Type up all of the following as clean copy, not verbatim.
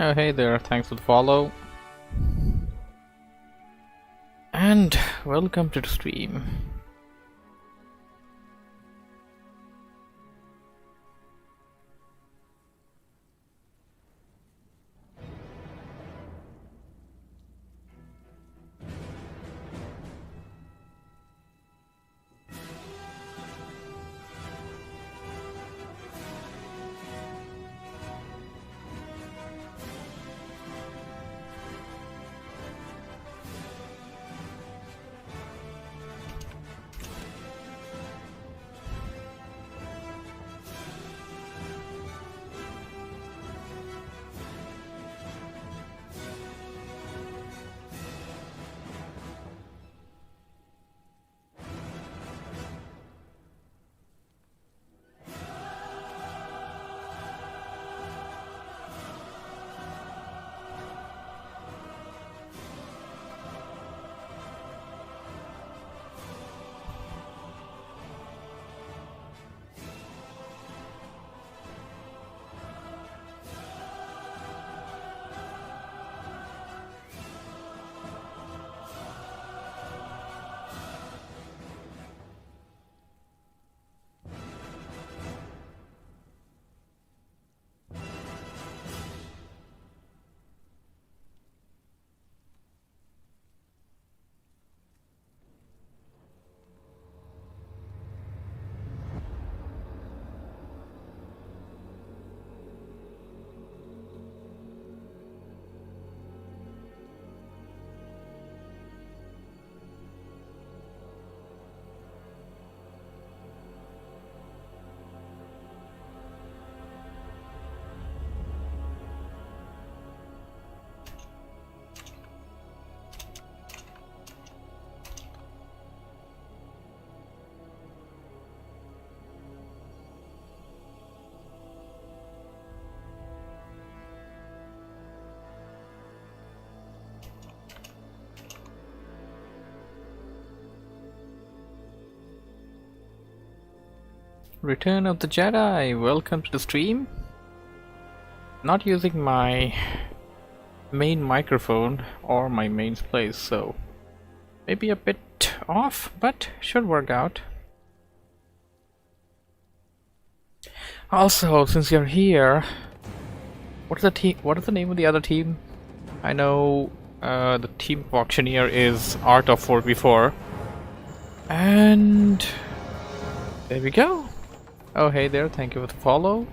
Oh hey there, thanks for the follow. And welcome to the stream. Return of the Jedi, welcome to the stream. Not using my main microphone or my main place, so maybe a bit off, but should work out. Also, since you're here, what is the name of the other team? I know the team of Auctioneer is Art of 4v4. And there we go. Oh hey there, thank you for the follow.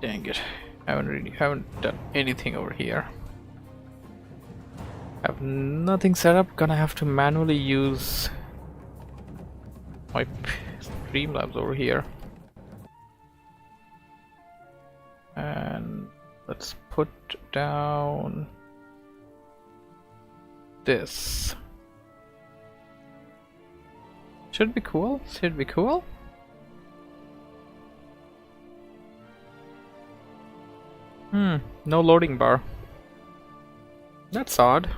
Dang it, haven't done anything over here. Have nothing set up, gonna have to manually use my Streamlabs over here. And let's put down this. Should be cool, should be cool. No loading bar. That's odd.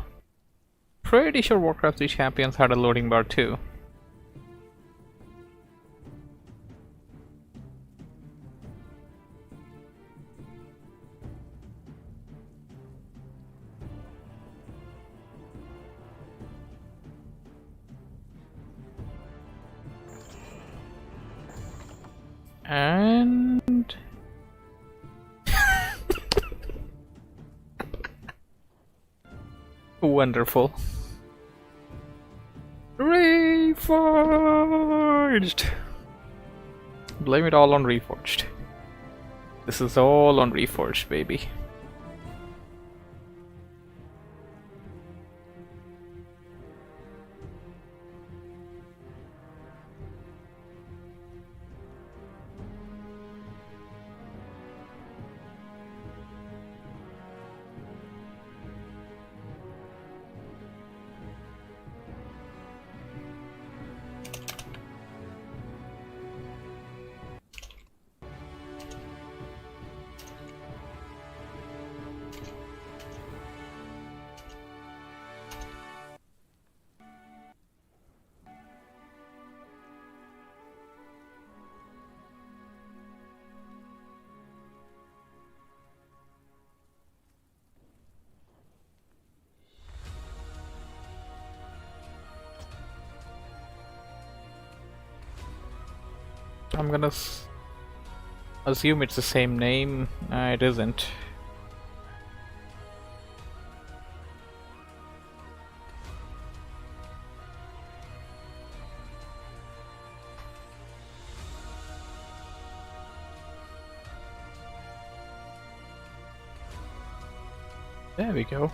Pretty sure Warcraft 3 Champions had a loading bar too. And wonderful. Reforged! Blame it all on Reforged. This is all on Reforged, baby. I'm gonna assume it's the same name. It isn't. There we go.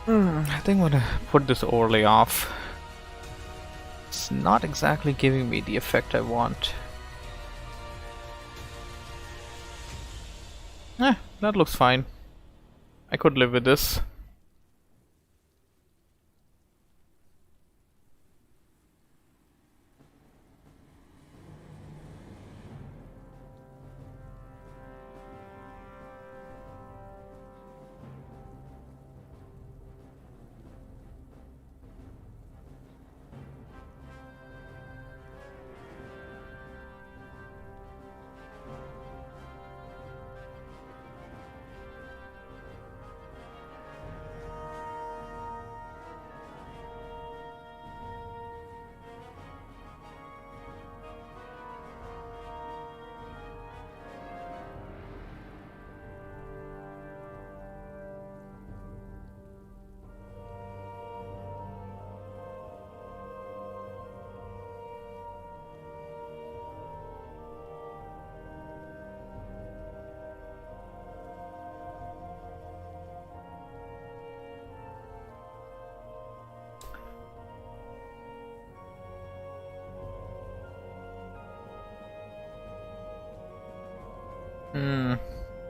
I think I'm gonna put this overlay off. It's not exactly giving me the effect I want. That looks fine. I could live with this.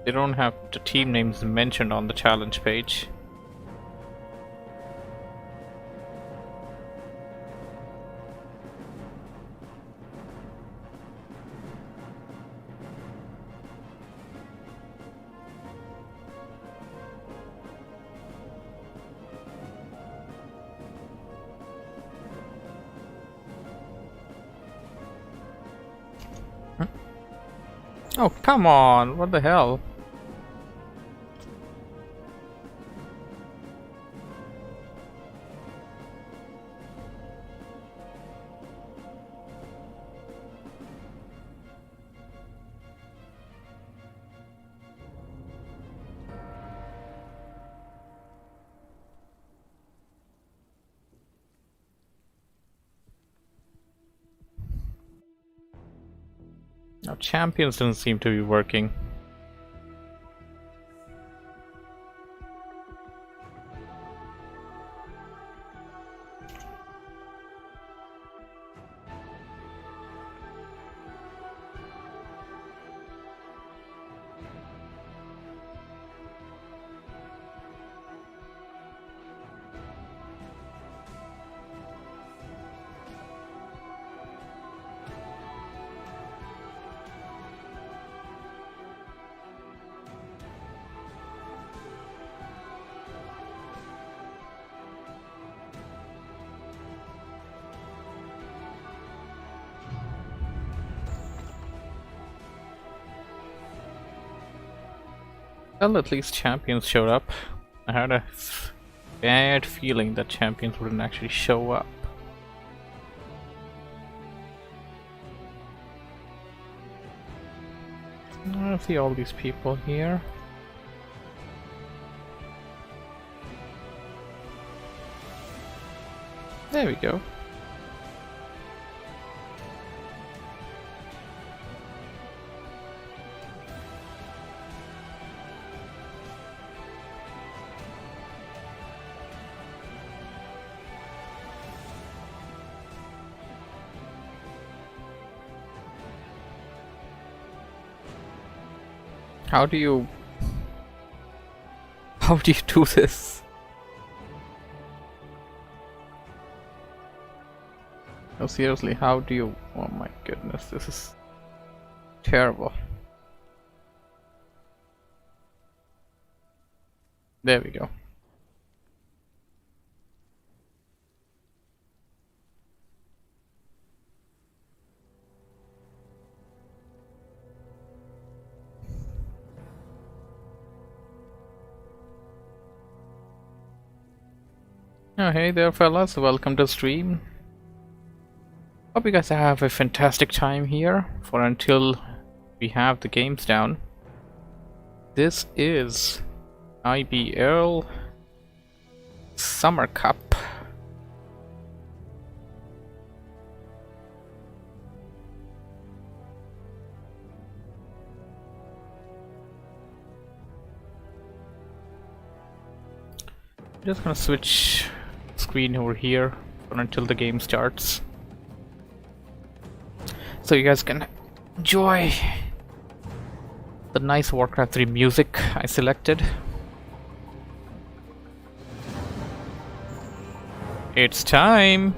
They don't have the team names mentioned on the challenge page. Oh, come on! What the hell? Now, champions don't seem to be working. Well, at least champions showed up. I had a bad feeling that champions wouldn't actually show up. I see all these people here. There we go. How do you do this? No, seriously, how do you? Oh my goodness, this is terrible. There we go. Oh, hey there fellas, welcome to stream. Hope you guys have a fantastic time here for until we have the games down. This is IBL Summer Cup. I'm just gonna switch screen over here for until the game starts, so you guys can enjoy the nice Warcraft 3 music I selected. It's time!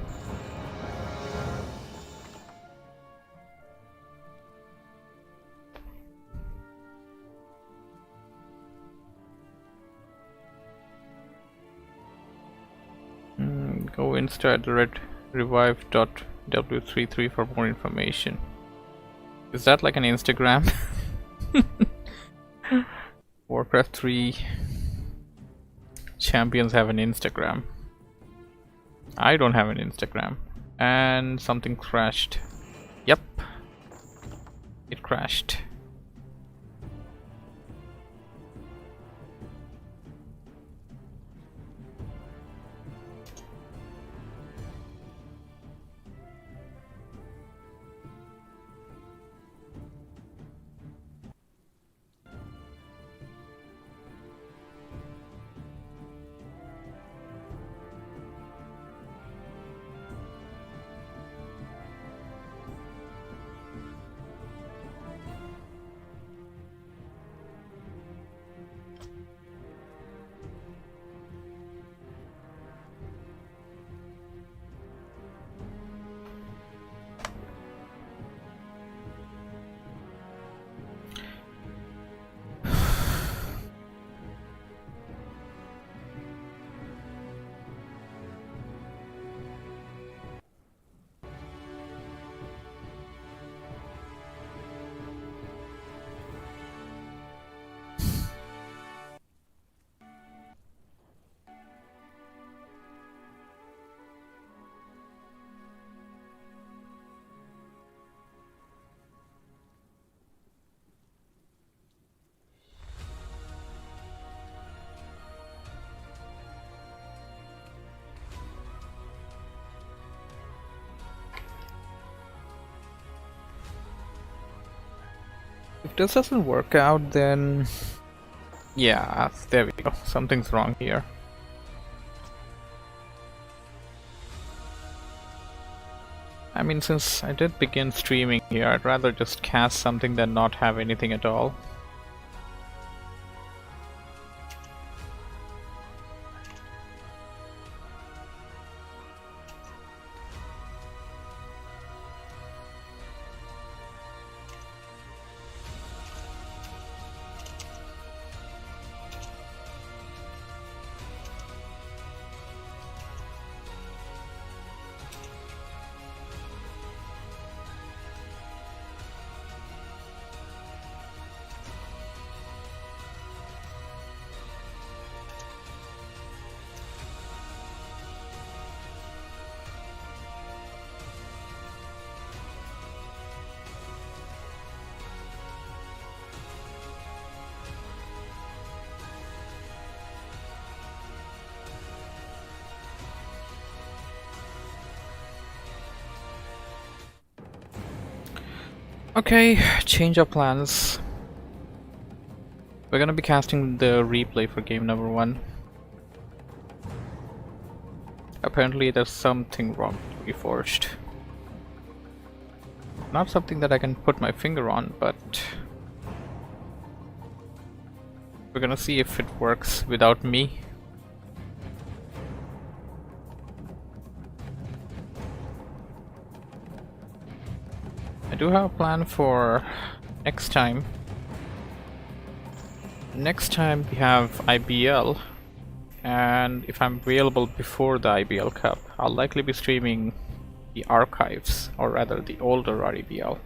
Go insta@revive.w33 for more information. Is that like an Instagram? Warcraft 3 champions have an Instagram. I don't have an Instagram. And something crashed. Yep. It crashed. If this doesn't work out, then yeah, there we go. Something's wrong here. I mean, since I did begin streaming here, I'd rather just cast something than not have anything at all. Okay, change our plans. We're gonna be casting the replay for game number 1. Apparently there's something wrong with Reforged. Not something that I can put my finger on, but We're gonna see if it works without me. I do have a plan for next time. Next time we have IBL, and if I'm available before the IBL Cup, I'll likely be streaming the archives, or rather the older IBL.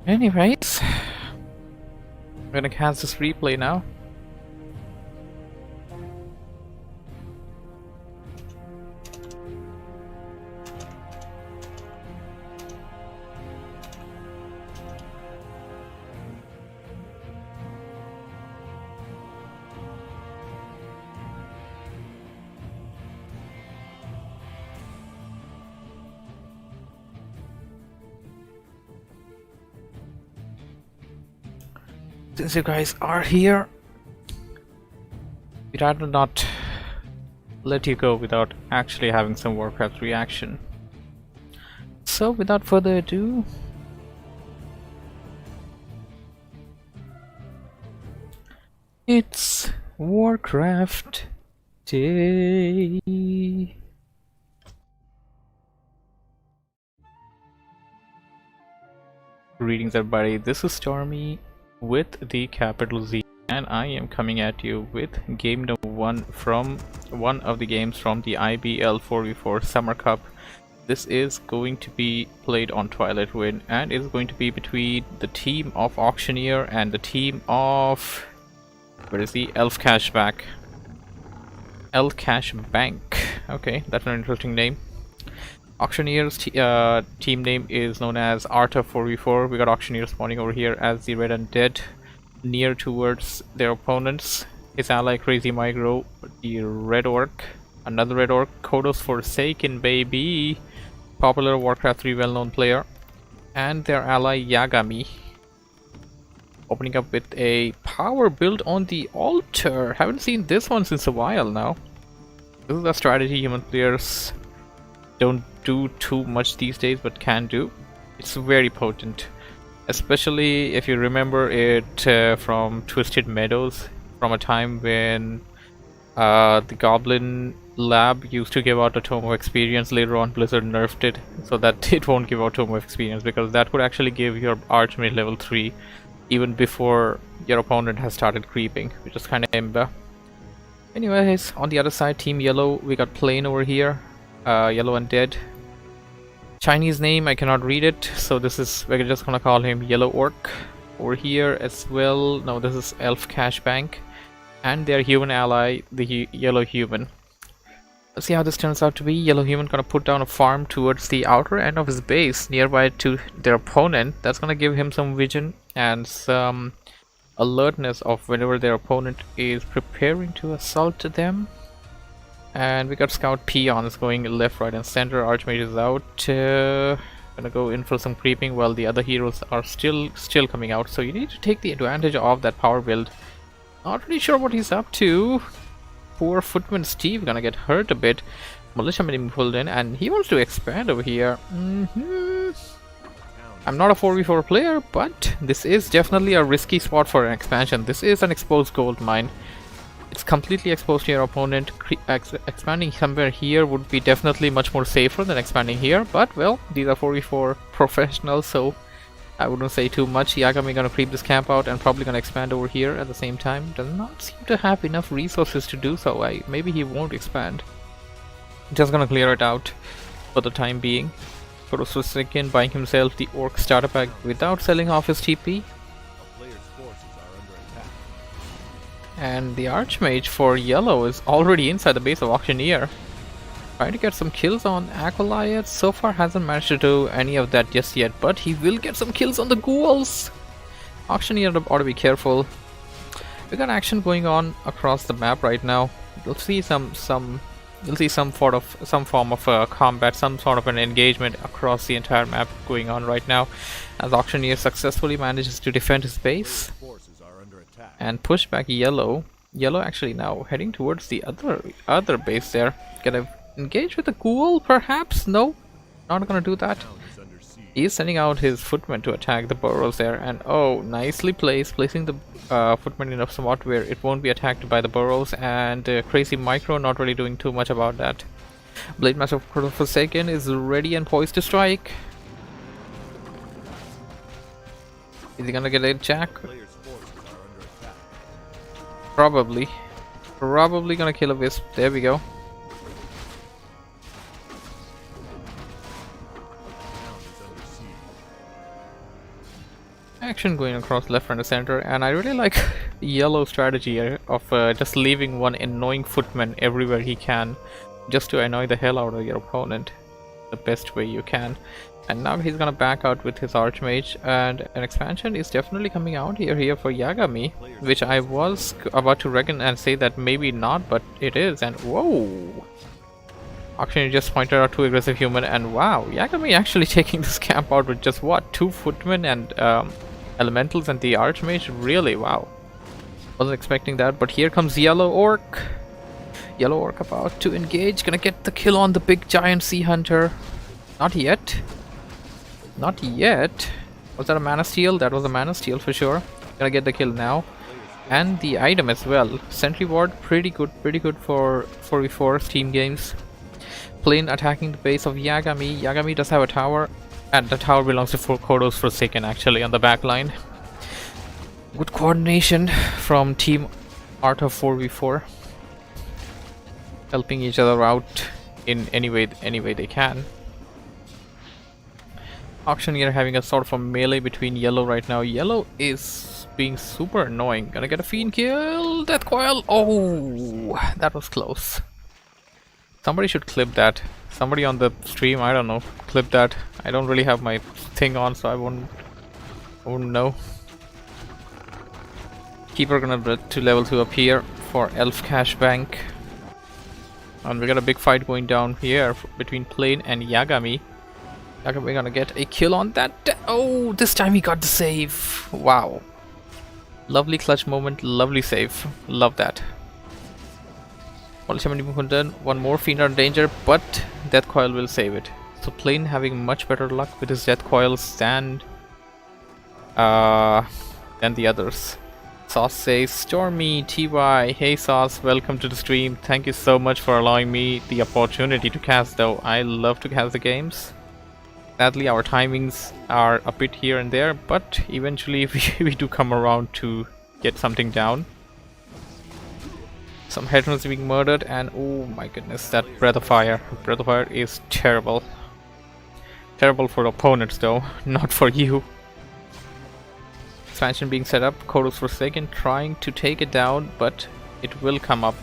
Anyways, I'm gonna cast this replay now. Since you guys are here, we'd rather not let you go without actually having some WarCraft reaction. So without further ado, it's WarCraft Day. Greetings everybody, this is Stormy with the capital Z, and I am coming at you with game number 1 from one of the games from the IBL 4v4 Summer Cup. This is going to be played on Twilight Wind, and is going to be between the team of Auctioneer and the team of, where is the Elf Cashback? Elf Cash Bank. Okay, that's an interesting name. Auctioneer's team name is known as Arta 4v4. We got Auctioneer spawning over here as the Red Undead, near towards their opponents. His ally Crazy Micro, the Red Orc, another Red Orc, Kodos Forsaken baby, popular Warcraft 3 well-known player, and their ally Yagami. Opening up with a power build on the altar. Haven't seen this one since a while now. This is a strategy human players don't do too much these days, but can do. It's very potent, especially if you remember it from Twisted Meadows, from a time when the Goblin Lab used to give out a Tome of Experience. Later on Blizzard nerfed it so that it won't give out Tome of Experience, because that would actually give your Archmage level 3 even before your opponent has started creeping, which is kind of imba. Anyways, on the other side, Team Yellow, we got Plane over here. Yellow Undead. Chinese name, I cannot read it, so this is, we're just gonna call him Yellow Orc. Over here as well, no, this is Elf Cash Bank, and their human ally, the Yellow Human. Let's see how this turns out to be. Yellow Human gonna put down a farm towards the outer end of his base, nearby to their opponent. That's gonna give him some vision and some alertness of whenever their opponent is preparing to assault them. And we got Scout Peons going left, right, and center. Archmage is out. Gonna go in for some creeping while the other heroes are still coming out. So you need to take the advantage of that power build. Not really sure what he's up to. Poor Footman Steve gonna get hurt a bit. Militia being pulled in, and he wants to expand over here. I'm not a 4v4 player, but this is definitely a risky spot for an expansion. This is an exposed gold mine. It's completely exposed to your opponent. Expanding somewhere here would be definitely much more safer than expanding here, but well, these are 4v4 professionals, so I wouldn't say too much. Yagami gonna creep this camp out and probably gonna expand over here at the same time. Does not seem to have enough resources to do so. Maybe he won't expand. Just gonna clear it out for the time being. Kodos Forsaken buying himself the Orc starter pack without selling off his TP. And the Archmage for Yellow is already inside the base of Auctioneer, trying to get some kills on Acolytes. So far hasn't managed to do any of that just yet, but he will get some kills on the Ghouls. Auctioneer ought to be careful. We got action going on across the map right now. You'll see some form of combat, some sort of an engagement across the entire map going on right now, as Auctioneer successfully manages to defend his base and push back Yellow. Yellow actually now heading towards the other base there. Gonna engage with the Ghoul, perhaps? No, not gonna do that. He's sending out his footmen to attack the burrows there, and oh, nicely placing the footmen in a spot where it won't be attacked by the burrows, and Crazy Micro not really doing too much about that. Blade Master of Forsaken is ready and poised to strike. Is he gonna get a jack? Probably. Probably gonna kill a wisp. There we go. Action going across left, right, and center, and I really like yellow strategy here of just leaving one annoying footman everywhere he can, just to annoy the hell out of your opponent the best way you can. And now he's gonna back out with his Archmage, and an expansion is definitely coming out here for Yagami, which I was about to reckon and say that maybe not, but it is. And whoa! Auctioneer just pointed out 2 aggressive human, and wow, Yagami actually taking this camp out with just what, 2 footmen and elementals and the Archmage? Really, wow. Wasn't expecting that, but here comes Yellow Orc. Yellow Orc about to engage, gonna get the kill on the big giant sea hunter. Not yet. Not yet. Was that a mana steal? That was a mana steal for sure. Gonna get the kill now. And the item as well. Sentry Ward, pretty good for 4v4 Steam games. Plane attacking the base of Yagami. Yagami does have a tower, and the tower belongs to Kodos Forsaken actually on the back line. Good coordination from Team Art of 4v4. Helping each other out in any way they can. Auctioneer having a sort of a melee between Yellow right now. Yellow is being super annoying. Gonna get a fiend kill. Death Coil. Oh, that was close. Somebody should clip that. Somebody on the stream, I don't know, clip that. I don't really have my thing on, so I wouldn't know. Keeper gonna build to level 2 up here for Elf Cash Bank. And we got a big fight going down here between Plane and Yagami. Yagami gonna get a kill on that. Oh, this time he got the save. Wow. Lovely clutch moment, lovely save. Love that. Only 70 movement done. One more fiend are in danger, but Death Coil will save it. So Plane having much better luck with his Death Coils than the others. Sauce says, Stormy TY, hey Sauce, welcome to the stream. Thank you so much for allowing me the opportunity to cast, though. I love to cast the games. Sadly, our timings are a bit here and there, but eventually we do come around to get something down. Some headhunters being murdered, and oh my goodness, that Breath of Fire. Breath of Fire is terrible. Terrible for opponents though, not for you. Expansion being set up, Kodos Forsaken trying to take it down, but it will come up.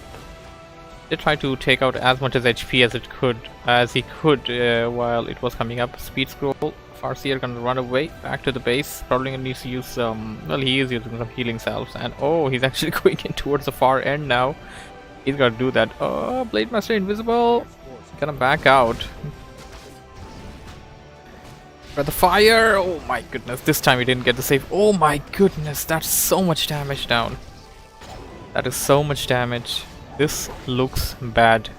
They tried to take out as much as HP as he could while it was coming up. Speed scroll. Farseer gonna run away back to the base. Probably gonna need to use well, he is using some healing salves, and oh, he's actually going in towards the far end now. He's gotta do that. Oh, Blade Master invisible. Gonna back out. Breath of Fire. Oh my goodness, this time he didn't get the save. Oh my goodness, that's so much damage down. That is so much damage. This looks bad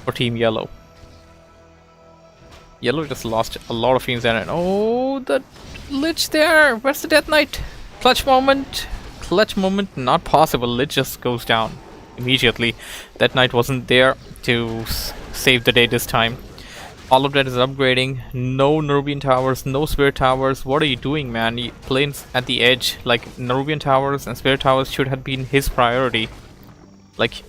for Team Yellow. Yellow just lost a lot of fiends, and oh, the Lich there! Where's the Death Knight? Clutch moment! Clutch moment, not possible. Lich just goes down immediately. Death Knight wasn't there to save the day this time. All of that is upgrading. No Nerubian towers, no Spirit towers. What are you doing, man? He plays at the edge. Like, Nerubian towers and Spirit towers should have been his priority. Like,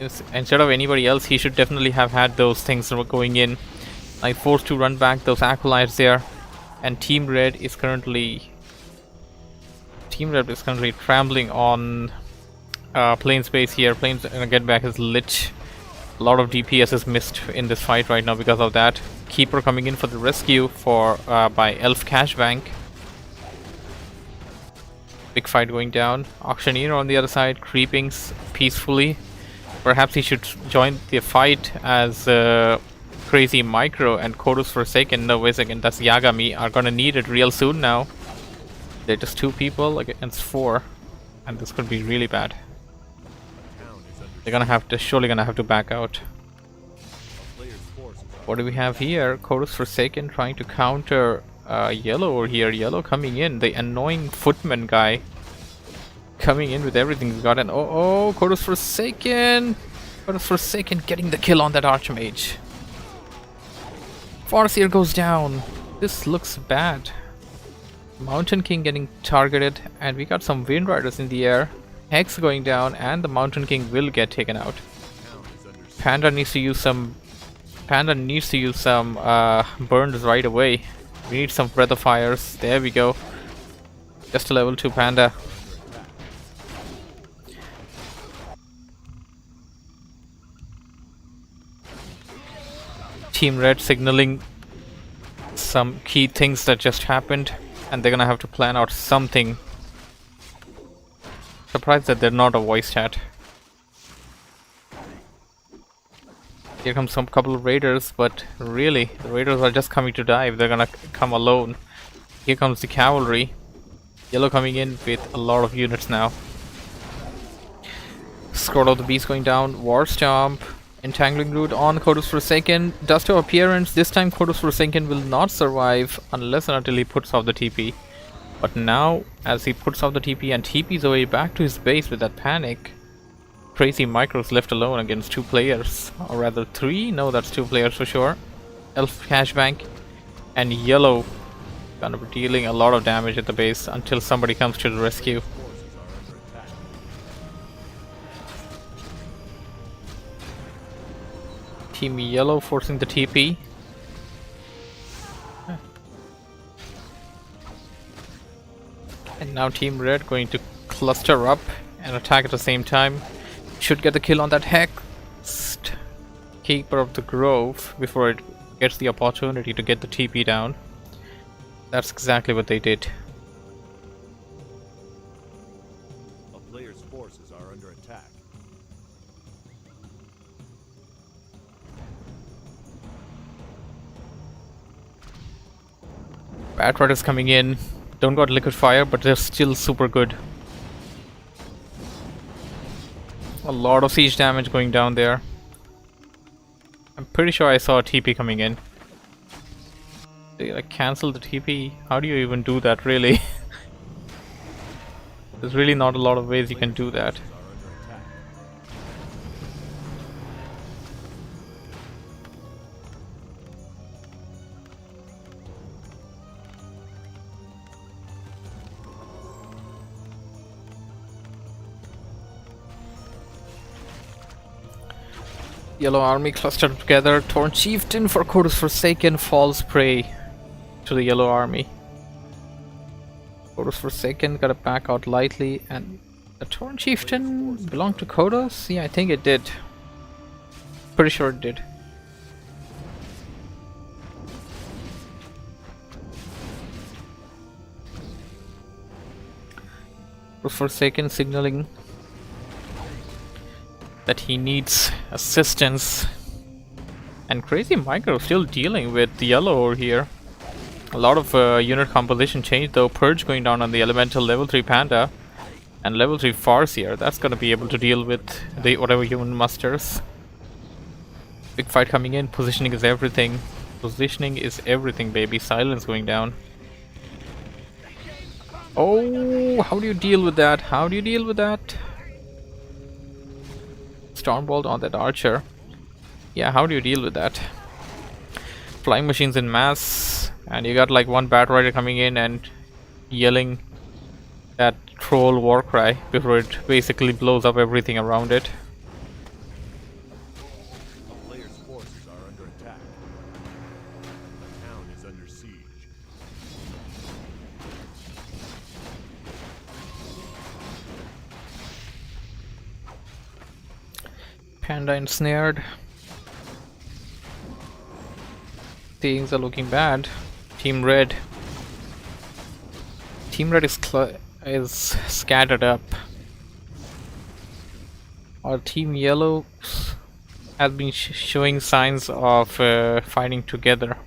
instead of anybody else, he should definitely have had those things going in. Like, forced to run back those acolytes there. And Team Red is currently trambling on Plane's base here. Plane's gonna get back his Lich. A lot of DPS is missed in this fight right now because of that. Keeper coming in for the rescue by Elf Cash Bank. Big fight going down. Auctioneer on the other side, creeping peacefully. Perhaps he should join the fight as Crazy Micro and Kodos Forsaken. No, wait a second, that's Yagami. Are gonna need it real soon now. They're just 2 people against 4, and this could be really bad. They're surely gonna have to back out. What do we have here? Chorus Forsaken trying to counter yellow over here. Yellow coming in. The annoying footman guy coming in with everything he's got. And oh, Chorus Forsaken! Chorus Forsaken getting the kill on that Archmage. Farseer goes down. This looks bad. Mountain King getting targeted. And we got some Wind Riders in the air. Hex going down. And the Mountain King will get taken out. Panda needs to use some burns right away. We need some Breath of Fires. There we go. Just a level 2 Panda. Team Red signaling some key things that just happened, and they're gonna have to plan out something. Surprised that they're not a voice chat. Here comes some couple of raiders, but really, the raiders are just coming to die if they're gonna come alone. Here comes the cavalry. Yellow coming in with a lot of units now. Scroll of the Beast going down. War Stomp. Entangling Root on Chorus Forsaken. Dust of Appearance. This time Chorus Forsaken will not survive unless and until he puts off the TP. But now, as he puts off the TP and TP's away back to his base with that panic, Crazy Micro's left alone against 2 players, or rather 3, no, that's 2 players for sure. Elf Cashbank and Yellow gonna be dealing a lot of damage at the base until somebody comes to the rescue. Team Yellow forcing the TP. And now Team Red going to cluster up and attack at the same time. Should get the kill on that Hex Keeper of the Grove before it gets the opportunity to get the TP down. That's exactly what they did. A player's forces are under attack. Bat Riders coming in. Don't got Liquid Fire, but they're still super good. A lot of siege damage going down there. I'm pretty sure I saw a TP coming in. They like cancel the TP. How do you even do that, really? There's really not a lot of ways you can do that. Yellow army clustered together. Torn Chieftain for Chorus Forsaken falls prey to the yellow army. Chorus Forsaken gotta back out lightly, and the Torn Chieftain belonged to Kodos? Yeah, I think it did. Pretty sure it did. Chorus Forsaken signaling that he needs assistance, and Crazy Micro still dealing with the yellow over here. A lot of unit composition change though. Purge going down on the elemental level 3 Panda and level 3 Farseer. That's gonna be able to deal with the whatever human musters. Big fight coming in. Positioning is everything. Positioning is everything, baby. Silence going down. Oh, how do you deal with that? How do you deal with that? Stormbolt on that archer. Yeah, how do you deal with that? Flying machines in mass, and you got like one Bat Rider coming in and yelling that troll war cry before it basically blows up everything around it. A player's forces are under attack. The town is under siege. Panda ensnared. Things are looking bad. Team Red. Team Red is scattered up. Our Team Yellow has been showing signs of fighting together,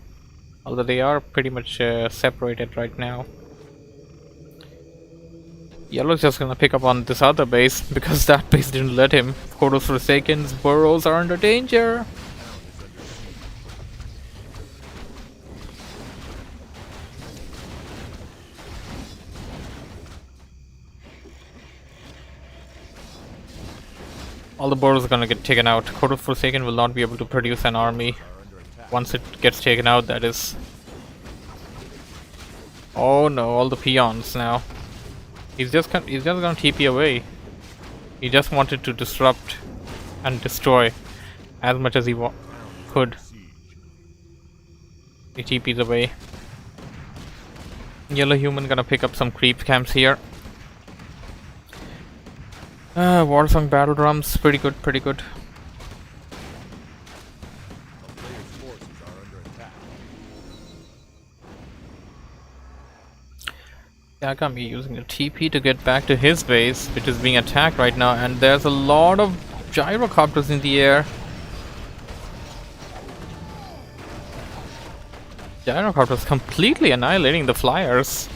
although they are pretty much separated right now. Yellow's just gonna pick up on this other base because that base didn't let him. Chorus Forsaken's burrows are under danger. All the borders are gonna get taken out. Court of Forsaken will not be able to produce an army once it gets taken out, that is. Oh no, all the peons now. He's just gonna TP away. He just wanted to disrupt and destroy as much as he could. He TPs away. Yellow human gonna pick up some creep camps here. Warsong battle drums, pretty good, pretty good. A player's forces are under attack. Yagami using a TP to get back to his base, which is being attacked right now, and there's a lot of gyrocopters in the air. Gyrocopters completely annihilating the flyers,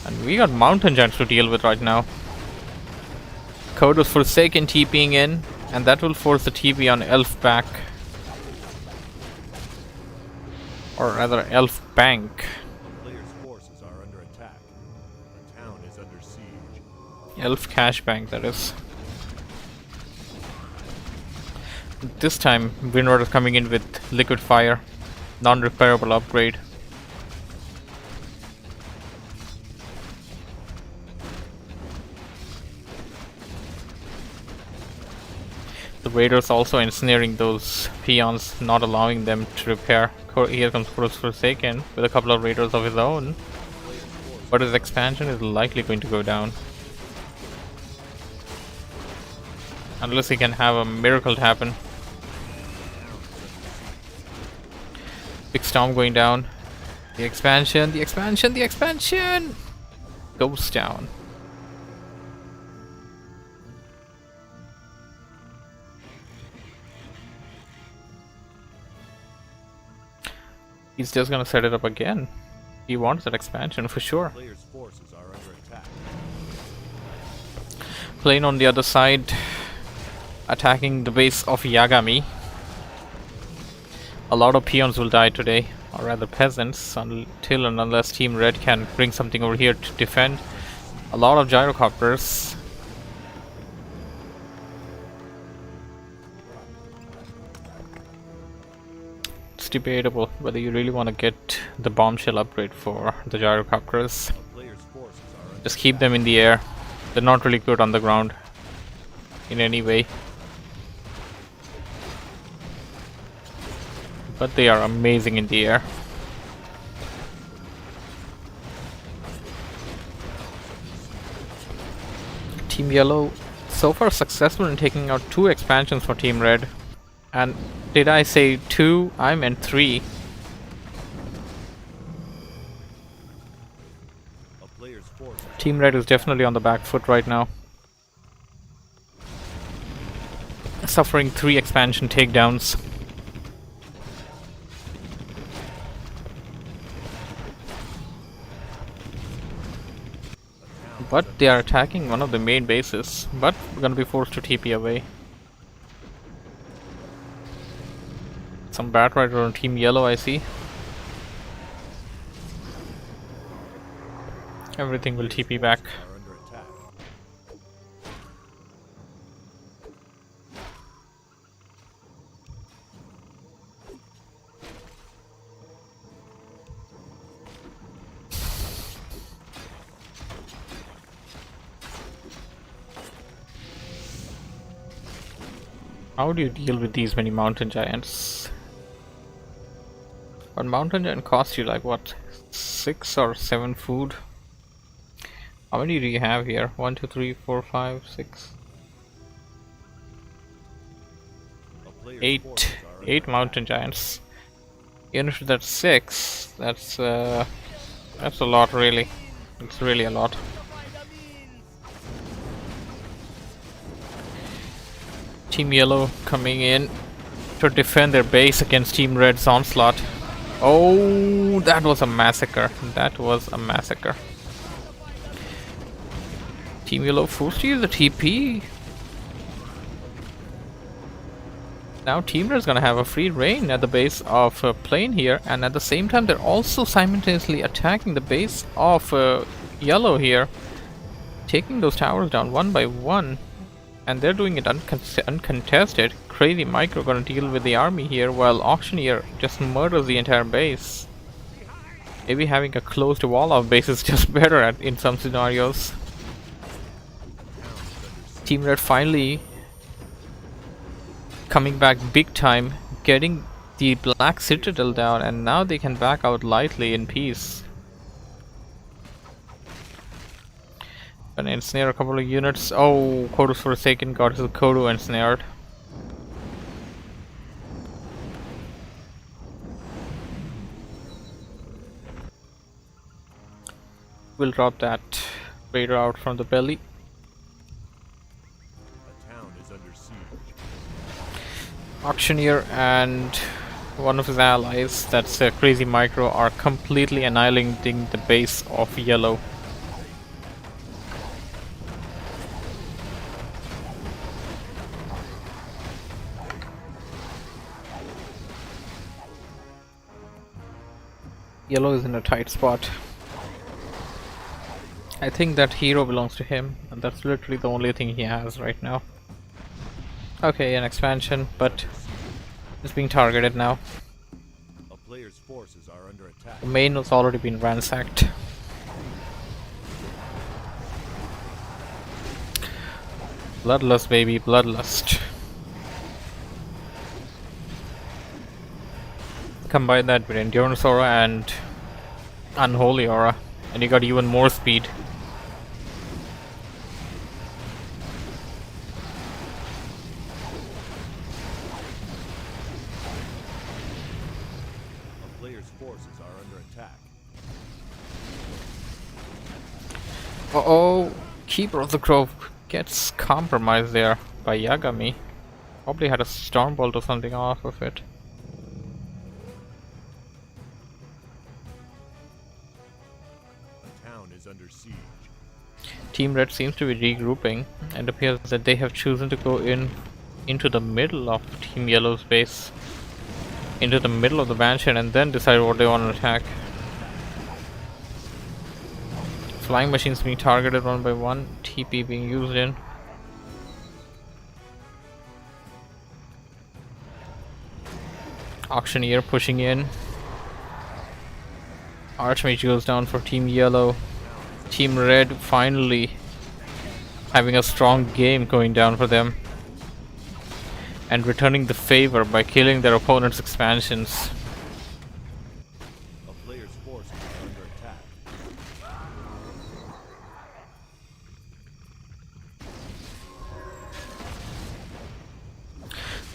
and we got mountain giants to deal with right now. Code was Forsaken TPing in, and that will force the TP on Elf back. Or rather, Elf Bank. Player's forces are under attack. The town is under siege. Elf Cash Bank, that is. This time, Windward is coming in with Liquid Fire. Non-repairable upgrade. The Raiders also ensnaring those peons, not allowing them to repair. Here comes Forsaken with a couple of Raiders of his own. But his expansion is likely going to go down. Unless he can have a miracle happen. Big storm going down. The expansion, the expansion, the expansion! Goes down. He's just gonna set it up again. He wants that expansion for sure. Player's forces are under attack. Plane on the other side, attacking the base of Yagami. A lot of peons will die today, or rather peasants, until and unless Team Red can bring something over here to defend. A lot of gyrocopters. It's debatable whether you really want to get the bombshell upgrade for the gyrocopters. Player's forces are under Just keep them in the air. They're not really good on the ground in any way. But they are amazing in the air. Team Yellow so far successful in taking out 2 expansions for Team Red. And did I say 2? I meant 3. a player's forces. Team Red is definitely on the back foot right now. Suffering 3 expansion takedowns. But they are attacking one of the main bases. But we're gonna be forced to TP away. Some Bat Rider on Team Yellow, I see. Everything will TP back. Are under attack. How do you deal with these many mountain giants? One mountain giant costs you like what? 6 or 7 food? How many do you have here? 1, 2, 3, 4, 5, 6, A player's 8. forces are under 8 mountain giants. Even if that's 6, that's a lot really. It's really a lot. Team Yellow coming in to defend their base against Team Red's onslaught. Oh, that was a massacre. That was a massacre. Team Yellow forced to use the TP. Now Team Red is gonna have a free reign at the base of Plane here, and at the same time they're also simultaneously attacking the base of Yellow here, taking those towers down one by one. And they're doing it uncontested. Crazy Micro gonna deal with the army here while Auctioneer just murders the entire base. Maybe having a closed wall of base is just better in some scenarios. Team Red finally coming back big time, getting the Black Citadel down, and now they can back out lightly in peace. Gonna ensnare a couple of units. Oh, Kodo's Forsaken got his Kodo ensnared. We'll drop that raider out from the belly. A town is under siege. Auctioneer and one of his allies, that's Crazy Micro, are completely annihilating the base of yellow. Yellow is in a tight spot. I think that hero belongs to him, and that's literally the only thing he has right now. Okay, an expansion, but it's being targeted now. A player's forces are under attack. The main has already been ransacked. Bloodlust, baby, bloodlust. Combine that with Endurance Aura and Unholy Aura, and you got even more speed. A player's forces are under attack. Uh-oh, Keeper of the Grove gets compromised there by Yagami. Probably had a Stormbolt or something off of it. Under siege. Team Red seems to be regrouping, and appears that they have chosen to go into the middle of Team Yellow's base, into the middle of the mansion, and then decide what they want to attack. Flying machines being targeted one by one, TP being used in. Auctioneer pushing in. Archmage goes down for Team Yellow. Team Red finally having a strong game going down for them, and returning the favor by killing their opponent's expansions. A player's forces are under attack.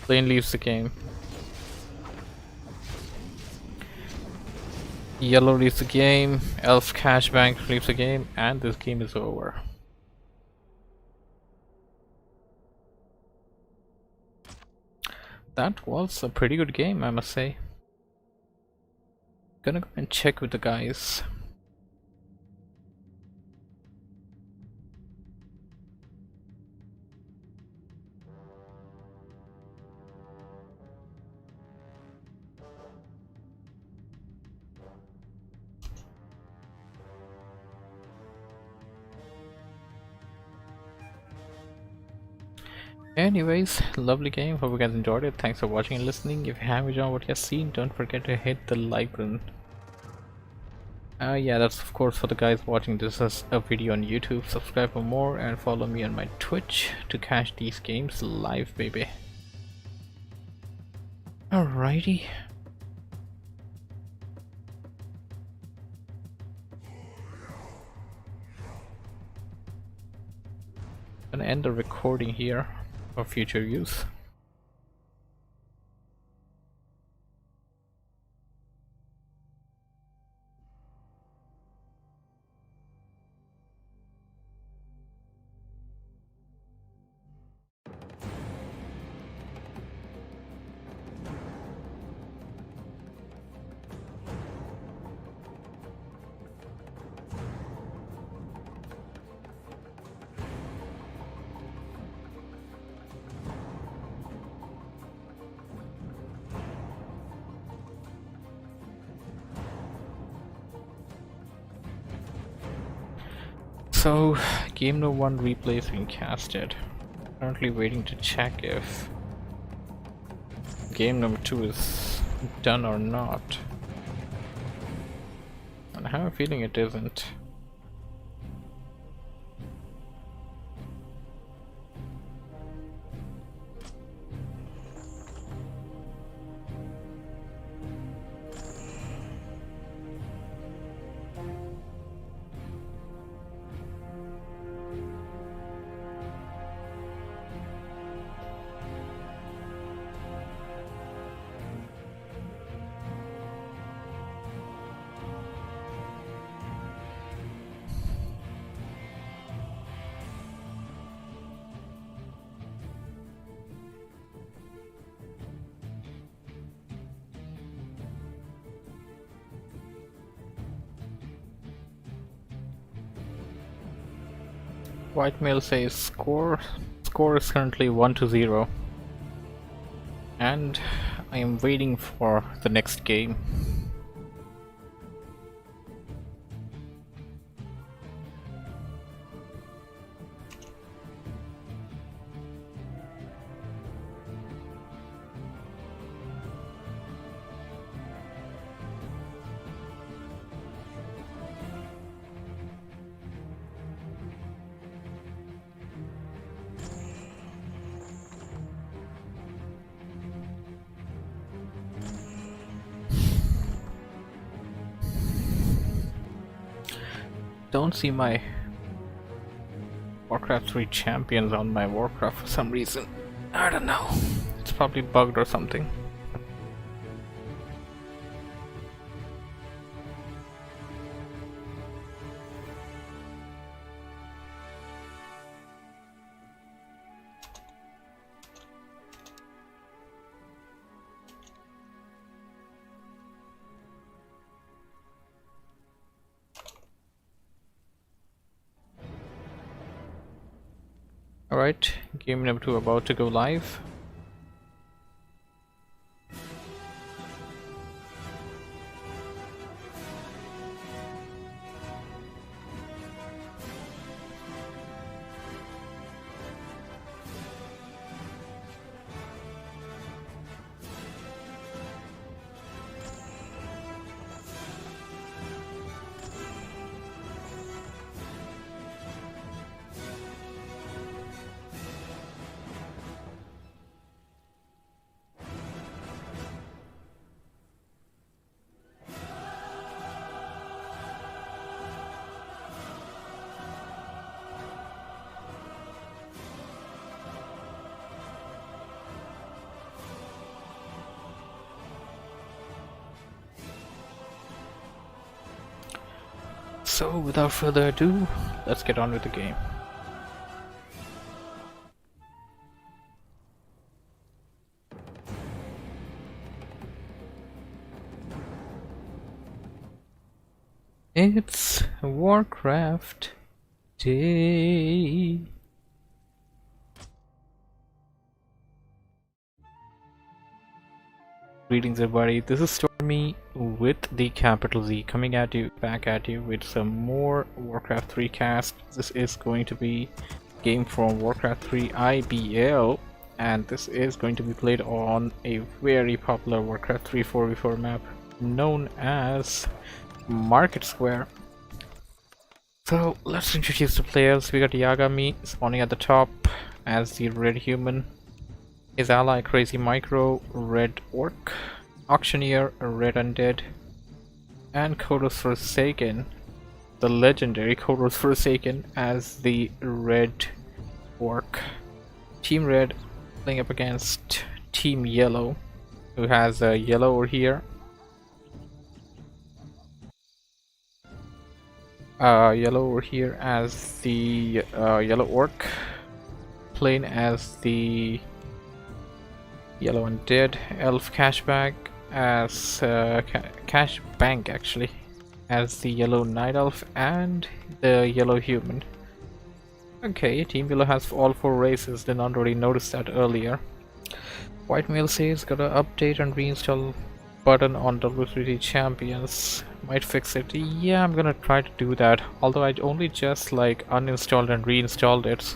Lane leaves the game. Yellow leaves the game, Elf Cashbank leaves the game, and this game is over. That was a pretty good game, I must say. Gonna go and check with the guys. Anyways, lovely game. Hope you guys enjoyed it. Thanks for watching and listening. If you have enjoyed what you've seen, don't forget to hit the like button. Yeah, that's of course for the guys watching this as a video on YouTube. Subscribe for more and follow me on my Twitch to catch these games live, baby. Alrighty. Gonna end the recording here for future use. So, game no 1 replay has been casted. Currently waiting to check if game number 2 is done or not. And I have a feeling it isn't. White male says score is currently 1-0, and I am waiting for the next game. Don't see my WarCraft 3 champions on my WarCraft for some reason. I don't know. It's probably bugged or something. Alright, game number 2 about to go live. So without further ado, let's get on with the game. It's WarCraft Day. Greetings everybody, this is Stormy with the capital Z coming at you, back at you with some more WarCraft 3 cast. This is going to be game from WarCraft 3 IBL, and this is going to be played on a very popular WarCraft 3 4v4 map known as Market Square. So let's introduce the players. We got Yagami spawning at the top as the red human, his ally Crazy Micro, red orc, Auctioneer, red undead, and Kodos Forsaken, the legendary Kodos Forsaken, as the red orc. Team Red playing up against Team Yellow, who has a yellow over here. Yellow over here as the yellow orc, playing as the yellow undead, elf cashback as cash bank actually as the yellow night elf, and the yellow human. Okay, Team Yellow has all 4 races, did not already notice that earlier. White male says got an update and reinstall button on W3D champions, might fix it. Yeah, I'm gonna try to do that, although I only just like uninstalled and reinstalled it.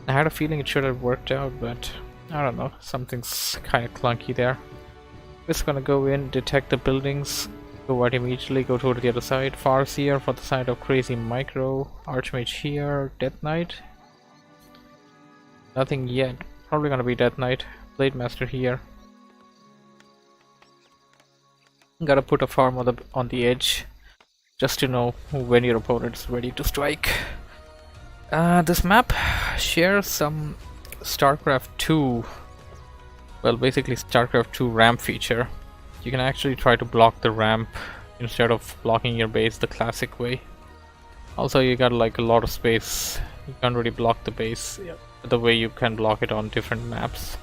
I had a feeling it should have worked out, but I don't know, something's kind of clunky there. Just gonna go in, detect the buildings, go right immediately, go to the other side. Farseer for the side of Crazy Micro, Archmage here, Death Knight. Nothing yet, probably gonna be Death Knight. Blade Master here. Gotta put a farm on the edge, just to know when your opponent's ready to strike. This map shares some StarCraft 2, well, basically StarCraft 2 ramp feature. You can actually try to block the ramp instead of blocking your base the classic way. Also, you got like a lot of space. You can't really block the base the way you can block it on different maps.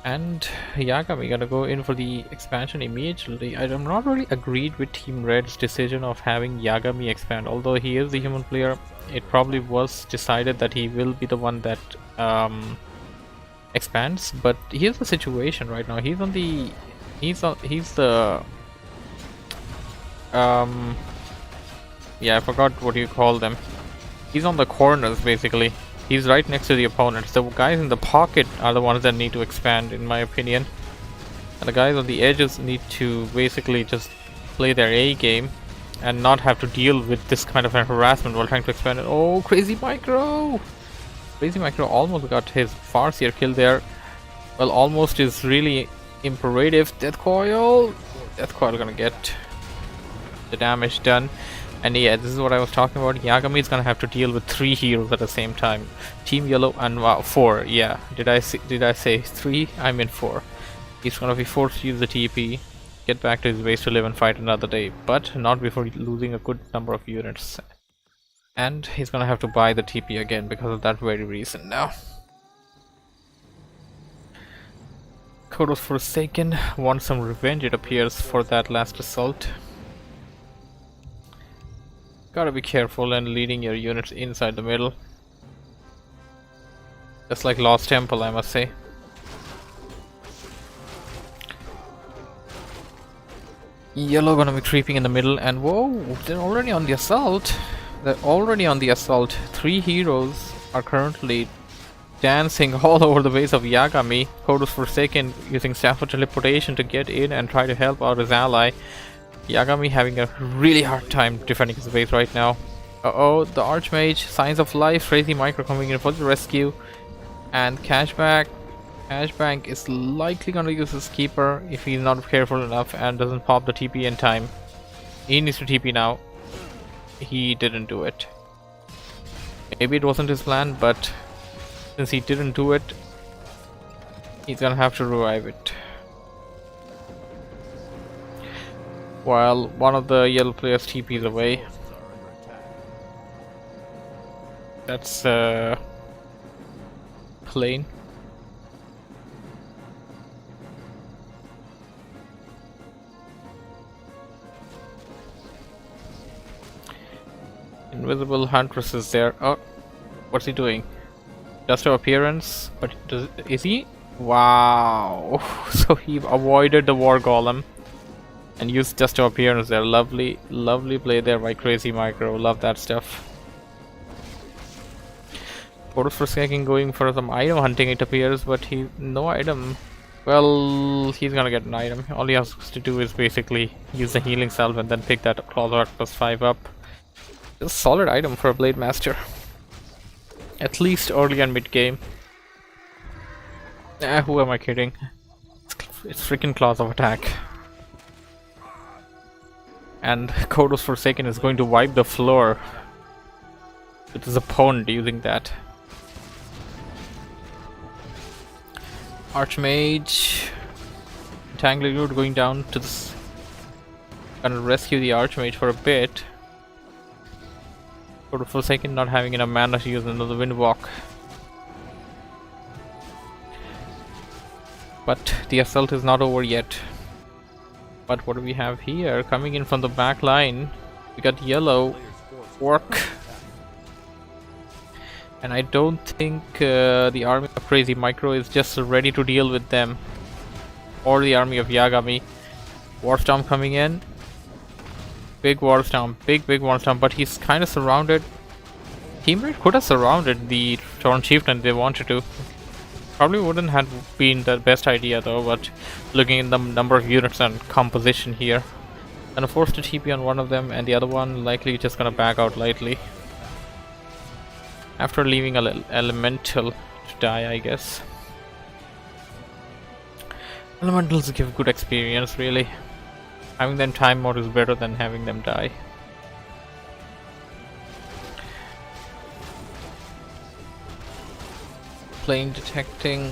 And Yagami gonna go in for the expansion immediately. I'm not really agreed with Team Red's decision of having Yagami expand. Although he is the human player, it probably was decided that he will be the one that expands. But here's the situation right now. He's the yeah, I forgot what you call them. He's on the corners basically. He's right next to the opponents. The guys in the pocket are the ones that need to expand, in my opinion. And the guys on the edges need to basically just play their A game and not have to deal with this kind of harassment while trying to expand it. Oh, Crazy Micro! Crazy Micro almost got his Farseer kill there. Well, almost is really imperative. Death Coil! Death Coil gonna get the damage done. And yeah, this is what I was talking about. Yagami is gonna have to deal with 3 heroes at the same time. Team Yellow and 4. Yeah, did I say 3? I meant 4. He's gonna be forced to use the TP, get back to his base to live and fight another day, but not before losing a good number of units. And he's gonna have to buy the TP again because of that very reason now. Kodos Forsaken wants some revenge, it appears, for that last assault. Gotta be careful and leading your units inside the middle. Just like Lost Temple, I must say. Yellow gonna be creeping in the middle, and whoa, they're already on the assault. They're already on the assault. 3 heroes are currently dancing all over the base of Yagami. Kodos Forsaken using Staff of Teleportation to get in and try to help out his ally. Yagami having a really hard time defending his base right now. Uh-oh, the Archmage, Signs of Life, Crazy Micro coming in for the rescue. And Cashback is likely gonna use his Keeper if he's not careful enough and doesn't pop the TP in time. He needs to TP now. He didn't do it. Maybe it wasn't his plan, but since he didn't do it, he's gonna have to revive it. While one of the yellow players TPs away. That's plain. Invisible Huntress is there. Oh, what's he doing? Just an appearance, but is he? Wow! So he avoided the War Golem and used just to appearance there. Lovely play there by Crazy Micro. Love that stuff. Kodos Forsaken going for some item hunting, it appears, but no item. Well, he's gonna get an item. All he has to do is basically use the healing salve and then pick that Claw's +5 up. It's a solid item for a Blade Master. At least early and mid game. Who am I kidding? It's freaking Claws of Attack. And Kodos Forsaken is going to wipe the floor with his opponent using that. Archmage, Tangling Root going down to this. Gonna rescue the Archmage for a bit. Kodos Forsaken not having enough mana to use another Windwalk. But the assault is not over yet. But what do we have here? Coming in from the back line, we got yellow work. And I don't think the army of Crazy Micro is just ready to deal with them. Or the army of Yagami. Warstorm coming in. Big Warstorm, big Warstorm, but he's kind of surrounded. Team Red could have surrounded the Torn Chieftain if they wanted to. Probably wouldn't have been the best idea though, but looking at the number of units and composition here. Gonna force the TP on one of them, and the other one likely just gonna back out lightly. After leaving a elemental to die, I guess. Elementals give good experience, really. Having them time mode is better than having them die. Playing detecting.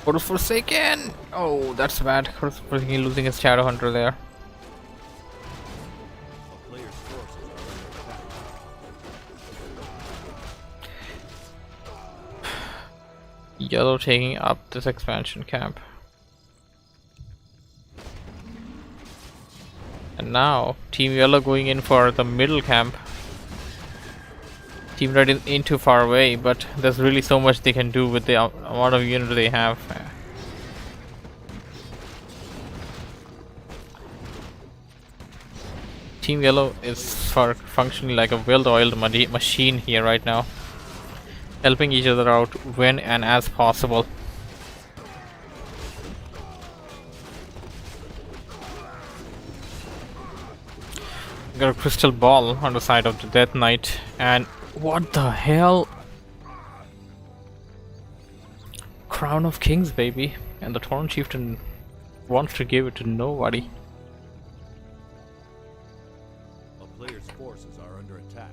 Forsaken! Oh, that's bad. Forsaken losing his Shadow Hunter there. A player's forces are under attack. Yellow taking up this expansion camp. And now Team Yellow going in for the middle camp. Team Red is in too far away, but there's really so much they can do with the amount of units they have. Team Yellow is functioning like a well-oiled machine here right now, helping each other out when and as possible. Got a crystal ball on the side of the Death Knight, and what the hell? Crown of Kings, baby. And the Torn Chieftain wants to give it to nobody. A player's forces are under attack.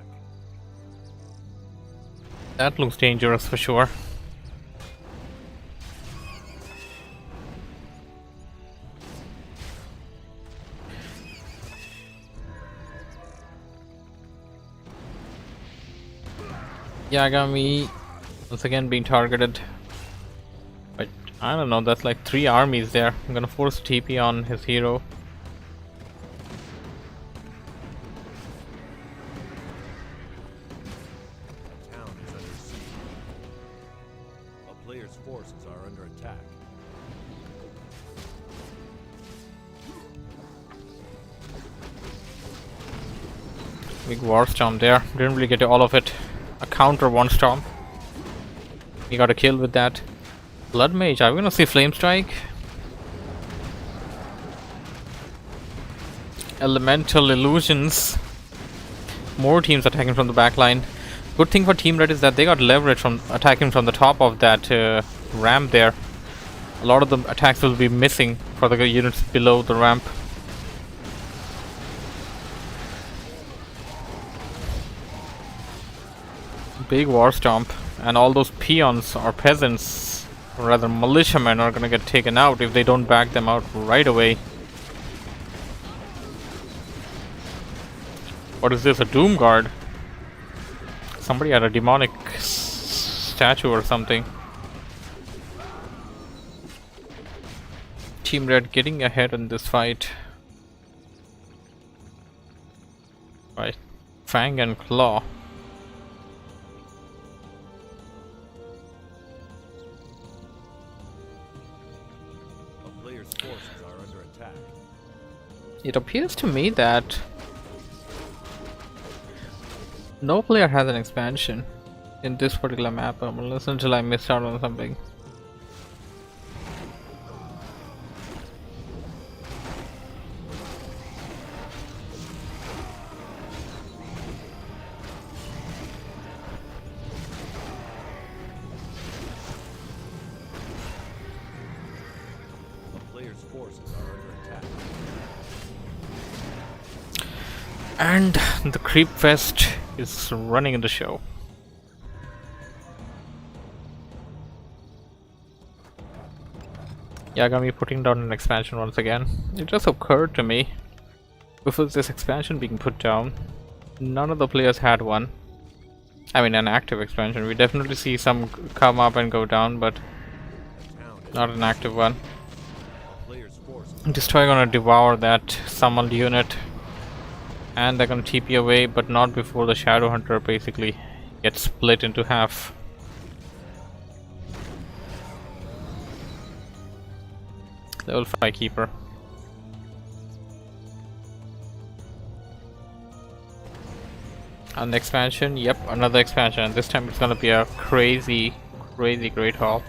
That looks dangerous for sure. Yagami once again being targeted. But I don't know, that's like 3 armies there. I'm gonna force TP on his hero. The town is under siege. A player's forces are under attack. Big war storm there. Didn't really get all of it. A counter one storm. You got a kill with that. Blood Mage, are we gonna see Flame Strike? Elemental Illusions. More teams attacking from the back line. Good thing for Team Red is that they got leverage from attacking from the top of that ramp there. A lot of the attacks will be missing for the units below the ramp. Big war stomp, and all those peons or peasants, or rather militiamen, are gonna get taken out if they don't back them out right away. What is this, a Doom Guard? Somebody had a demonic statue or something. Team Red getting ahead in this fight. Right, Fang and Claw. Forces are under attack. It appears to me that no player has an expansion in this particular map, unless until I missed out on something. Forces are under attack. And the Creep Fest is running in the show. Yagami putting down an expansion once again. It just occurred to me, before this expansion being put down, none of the players had one. I mean, an active expansion. We definitely see some come up and go down, but not an active one. Destroy gonna devour that summoned unit, and they're gonna TP away, but not before the Shadow Hunter basically gets split into half. Level 5 Keeper. An expansion, yep, another expansion. This time it's gonna be a crazy great haul.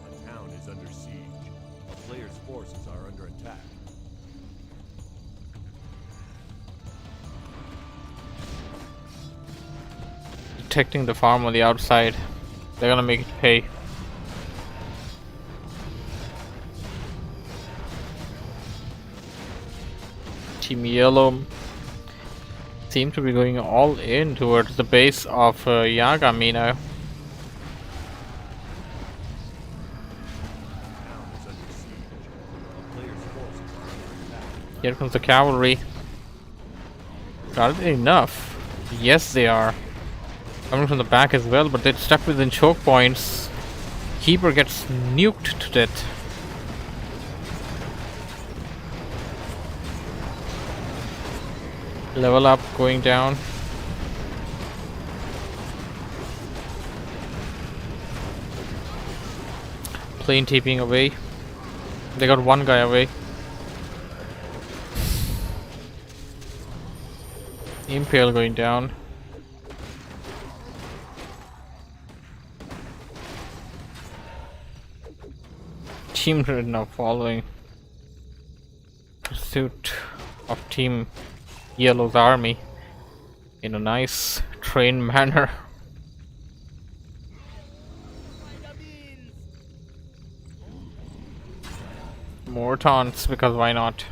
A town is under siege. A player's forces are under attack. Protecting the farm on the outside. They're gonna make it pay. Team Yellow seem to be going all in towards the base of Yagami now. Town is under siege. A player's forces are under attack. Here comes the cavalry. Are they enough? Yes, they are. Coming from the back as well, but they're stuck within choke points. Keeper gets nuked to death. Level up, going down. Plane TPing away. They got one guy away. Impale going down. Team Red now following. Pursuit of Team Yellow's army in a nice train manner. More taunts, because why not?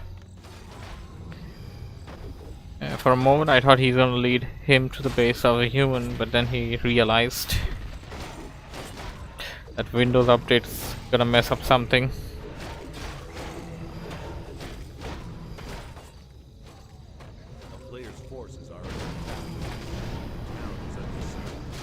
For a moment I thought he's gonna lead him to the base of a human, but then he realized that Windows update's gonna mess up something. A player's forces are under attack. Town is under siege.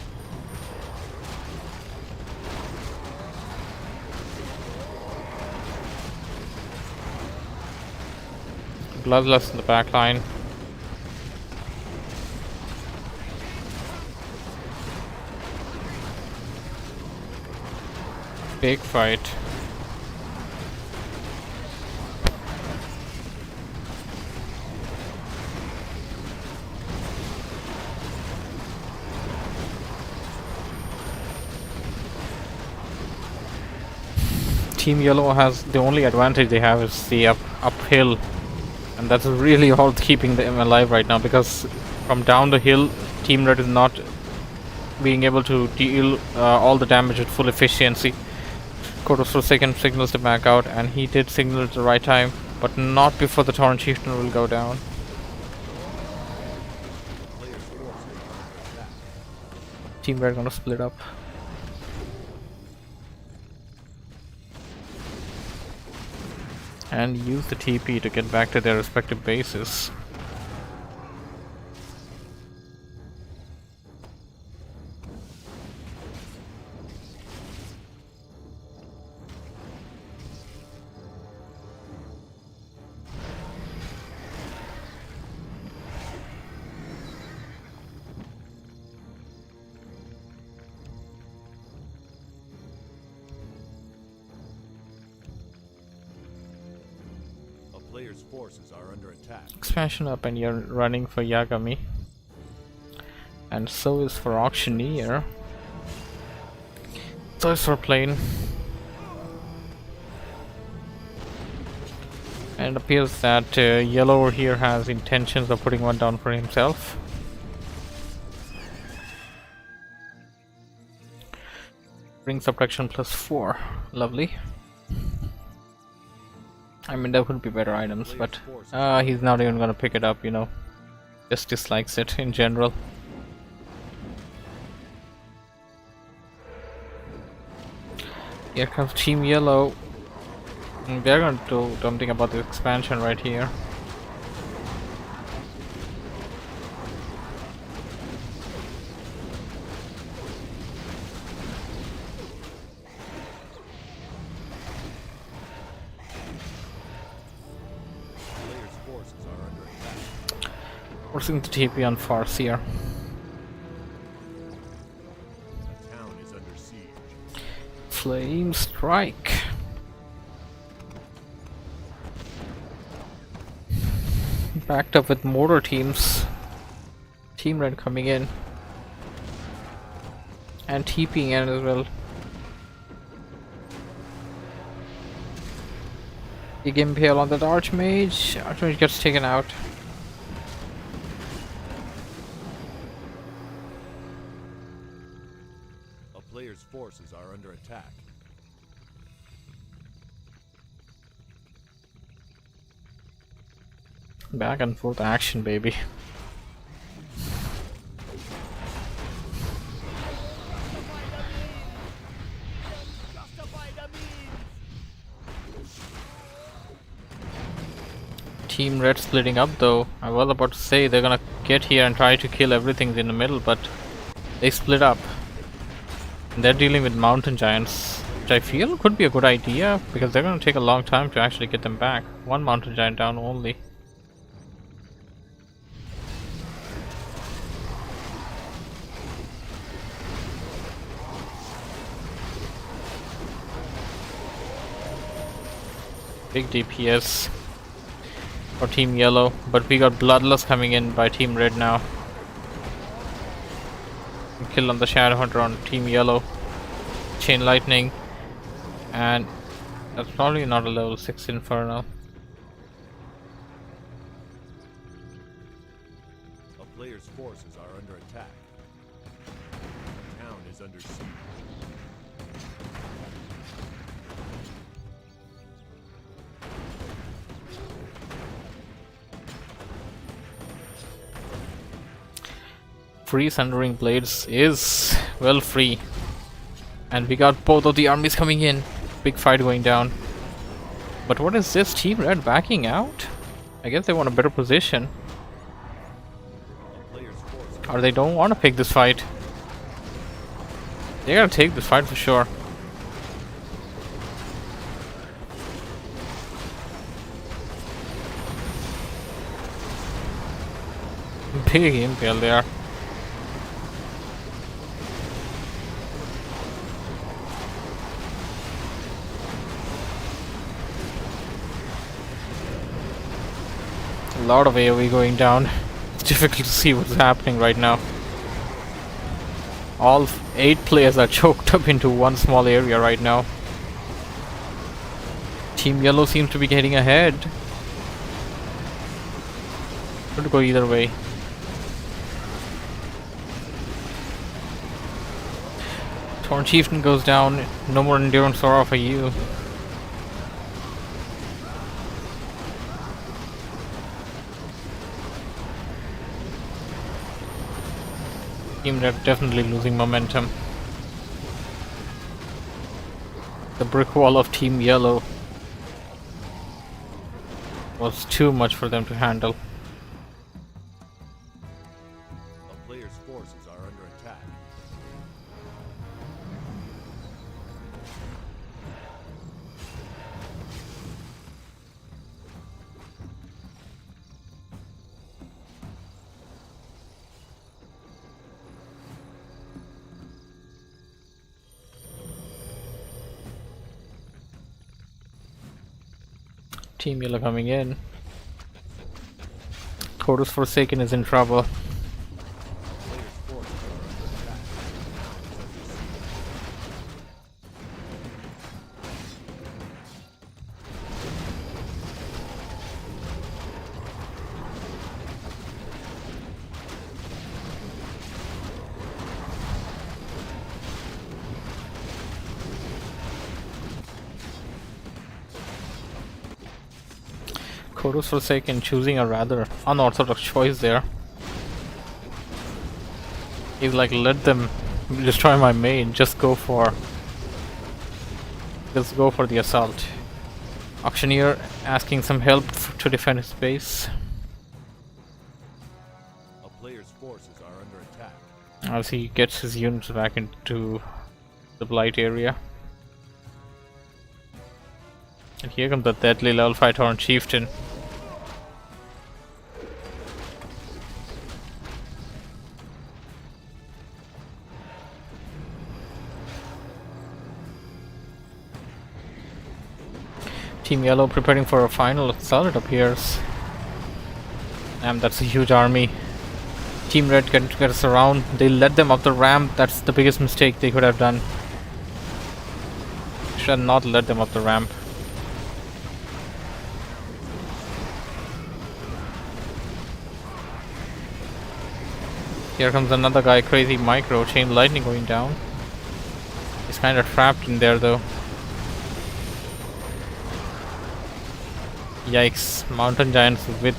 Bloodlust in the back line. Big fight. Team Yellow has the only advantage they have is the uphill, and that's really all keeping them alive right now, because from down the hill Team Red is not being able to deal all the damage with full efficiency. Kodos for second signals to back out, and he did signal at the right time, but not before the Torrent Chieftain will go down. Player's forces are under attack. Team Red gonna split up. And use the TP to get back to their respective bases. Player's forces are under attack. Expansion up, and you're running for Yagami. And so is for Auctioneer. So is for Plane. And it appears that Yellow over here has intentions of putting one down for himself. Ring subtraction +4. Lovely. I mean, there could be better items, but he's not even gonna pick it up, you know. Just dislikes it in general. Here comes Team Yellow. And they're gonna do something about the expansion right here. Forcing the TP on Farseer. A town is under siege. Flame strike. Backed up with mortar teams. Team Red coming in. And TPing in as well. Big impale on that Archmage. Archmage gets taken out. A player's forces are under attack. Back and forth action, baby. Team Red splitting up though. I was about to say they're gonna get here and try to kill everything in the middle, but they split up. And they're dealing with mountain giants, which I feel could be a good idea because they're gonna take a long time to actually get them back. One mountain giant down only. Big DPS for Team Yellow, but we got Bloodlust coming in by Team Red now. Kill on the Shadow Hunter on Team Yellow. Chain Lightning, and that's probably not a level 6 Infernal. A player's forces are under attack. The town is under siege. Free Sundering Blades is well free. And we got both of the armies coming in. Big fight going down. But what is this? Team Red backing out? I guess they want a better position. Or they don't want to pick this fight. They're gonna take this fight for sure. Big impale there. A lot of AoE going down. It's difficult to see what's happening right now. All 8 players are choked up into one small area right now. Team Yellow seems to be getting ahead. Could go either way. Torn Chieftain goes down. No more Endurance Aura for you. Team Red definitely losing momentum. The brick wall of Team Yellow was too much for them to handle. A player's forces are under attack. Team Yellow coming in. Chorus Forsaken is in trouble. Chorus Forsaken choosing a rather unorthodox choice there. He's like, let them destroy my main, just go for the assault. Auctioneer asking some help to defend his base. A player's forces are under attack. As he gets his units back into the Blight area. And here comes the deadly level 5 Torn Chieftain. Team Yellow preparing for a final assault, it appears. And that's a huge army. Team Red can get us around. They let them up the ramp. That's the biggest mistake they could have done. Should have not let them up the ramp. Here comes another guy, crazy micro, chain lightning going down. He's kind of trapped in there though. Yikes, mountain giants with